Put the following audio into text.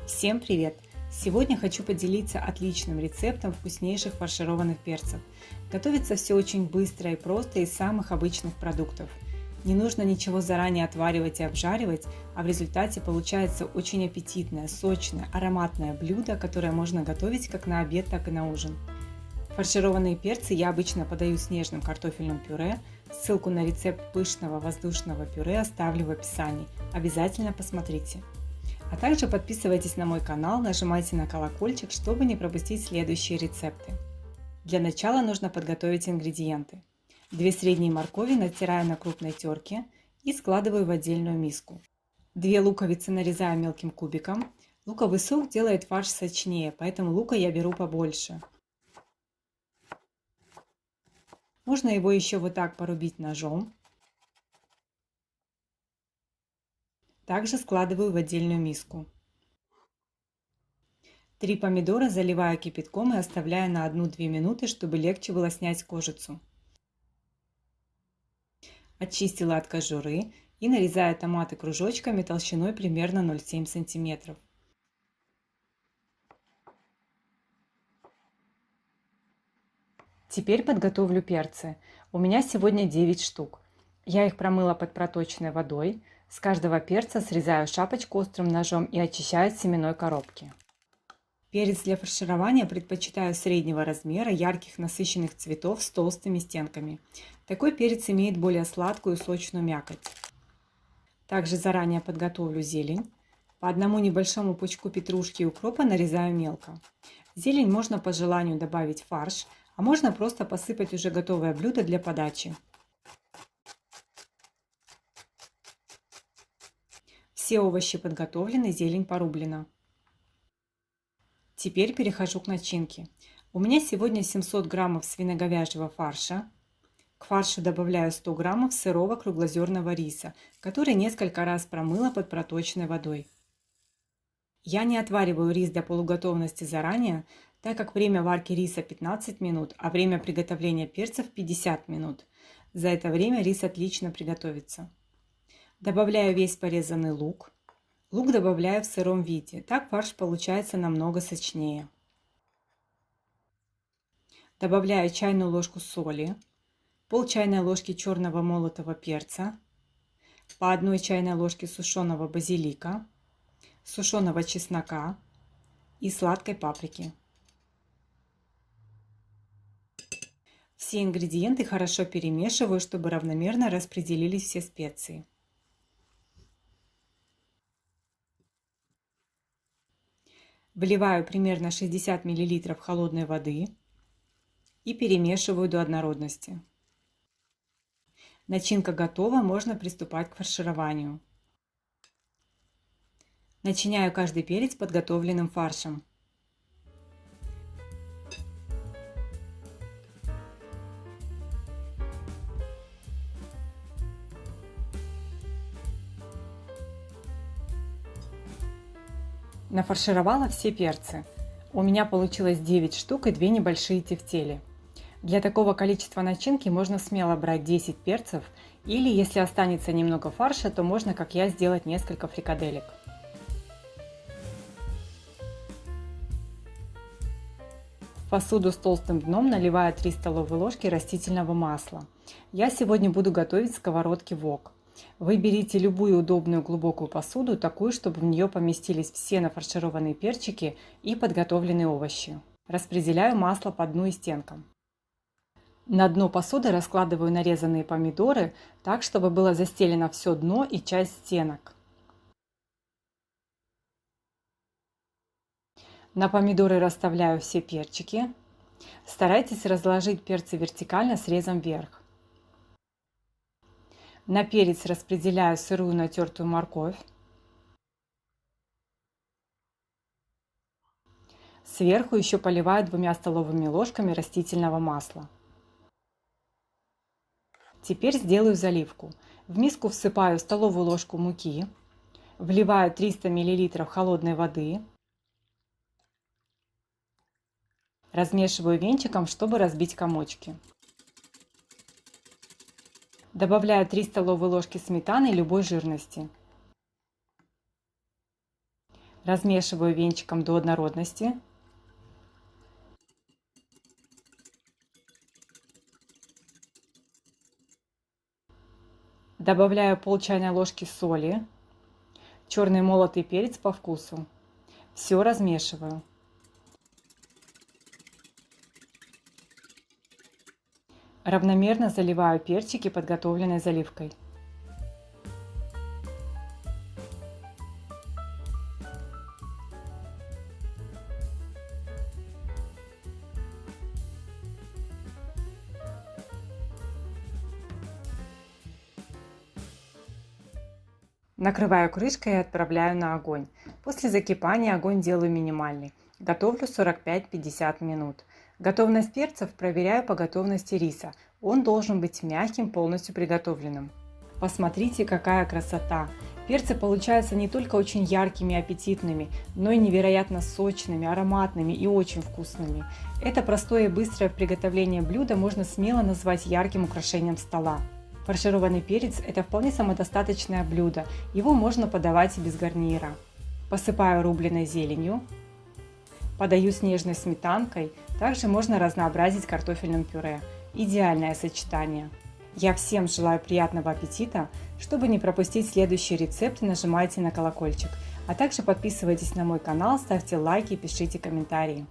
Всем привет! Сегодня хочу поделиться отличным рецептом вкуснейших фаршированных перцев. Готовится все очень быстро и просто из самых обычных продуктов. Не нужно ничего заранее отваривать и обжаривать, а в результате получается очень аппетитное, сочное, ароматное блюдо, которое можно готовить как на обед, так и на ужин. Фаршированные перцы я обычно подаю с нежным картофельным пюре. Ссылку на рецепт пышного воздушного пюре оставлю в описании. Обязательно посмотрите. А также подписывайтесь на мой канал, нажимайте на колокольчик, чтобы не пропустить следующие рецепты. Для начала нужно подготовить ингредиенты. 2 средние моркови натираю на крупной терке и складываю в отдельную миску. 2 луковицы нарезаю мелким кубиком. Луковый сок делает фарш сочнее, поэтому лука я беру побольше. Можно его еще вот так порубить ножом. Также складываю в отдельную миску. 3 помидора заливаю кипятком и оставляю на 1-2 минуты, чтобы легче было снять кожицу. Очистила от кожуры и нарезаю томаты кружочками толщиной примерно 0,7 см. Теперь подготовлю перцы. У меня сегодня 9 штук. Я их промыла под проточной водой. С каждого перца срезаю шапочку острым ножом и очищаю от семенной коробки. Перец для фарширования предпочитаю среднего размера, ярких насыщенных цветов с толстыми стенками. Такой перец имеет более сладкую и сочную мякоть. Также заранее подготовлю зелень. По одному небольшому пучку петрушки и укропа нарезаю мелко. Зелень можно по желанию добавить в фарш, а можно просто посыпать уже готовое блюдо для подачи. Все овощи подготовлены, зелень порублена. Теперь перехожу к начинке. У меня сегодня 700 граммов свино-говяжьего фарша. К фаршу добавляю 100 граммов сырого круглозерного риса, который несколько раз промыла под проточной водой. Я не отвариваю рис до полуготовности заранее, так как время варки риса 15 минут, а время приготовления перцев 50 минут. За это время рис отлично приготовится. Добавляю весь порезанный лук. Лук добавляю в сыром виде, так фарш получается намного сочнее. Добавляю чайную ложку соли, пол чайной ложки черного молотого перца, по 1 чайной ложке сушеного базилика, сушеного чеснока и сладкой паприки. Все ингредиенты хорошо перемешиваю, чтобы равномерно распределились все специи. Вливаю примерно 60 мл холодной воды и перемешиваю до однородности. Начинка готова, можно приступать к фаршированию. Начиняю каждый перец подготовленным фаршем. Нафаршировала все перцы. У меня получилось 9 штук и 2 небольшие тефтели. Для такого количества начинки можно смело брать 10 перцев, или если останется немного фарша, то можно, как я, сделать несколько фрикаделек. В посуду с толстым дном наливаю 3 столовые ложки растительного масла. Я сегодня буду готовить в сковородке вок. Вы берите любую удобную глубокую посуду, такую, чтобы в нее поместились все нафаршированные перчики и подготовленные овощи. Распределяю масло по дну и стенкам. На дно посуды раскладываю нарезанные помидоры, так, чтобы было застелено все дно и часть стенок. На помидоры расставляю все перчики. Старайтесь разложить перцы вертикально срезом вверх. На перец распределяю сырую натертую морковь. Сверху еще поливаю 2 столовыми ложками растительного масла. Теперь сделаю заливку. В миску всыпаю столовую ложку муки, вливаю 300 мл холодной воды, размешиваю венчиком, чтобы разбить комочки. Добавляю 3 столовые ложки сметаны любой жирности. Размешиваю венчиком до однородности. Добавляю пол чайной ложки соли, черный молотый перец по вкусу. Все размешиваю. Равномерно заливаю перчики подготовленной заливкой. Накрываю крышкой и отправляю на огонь. После закипания огонь делаю минимальный. Готовлю 45-50 минут. Готовность перцев проверяю по готовности риса. Он должен быть мягким, полностью приготовленным. Посмотрите, какая красота! Перцы получаются не только очень яркими и аппетитными, но и невероятно сочными, ароматными и очень вкусными. Это простое и быстрое в приготовлении блюдо можно смело назвать ярким украшением стола. Фаршированный перец – это вполне самодостаточное блюдо, его можно подавать и без гарнира. Посыпаю рубленой зеленью, подаю с нежной сметанкой, также можно разнообразить картофельным пюре. Идеальное сочетание. Я всем желаю приятного аппетита. Чтобы не пропустить следующие рецепты, нажимайте на колокольчик, а также подписывайтесь на мой канал, ставьте лайки и пишите комментарии.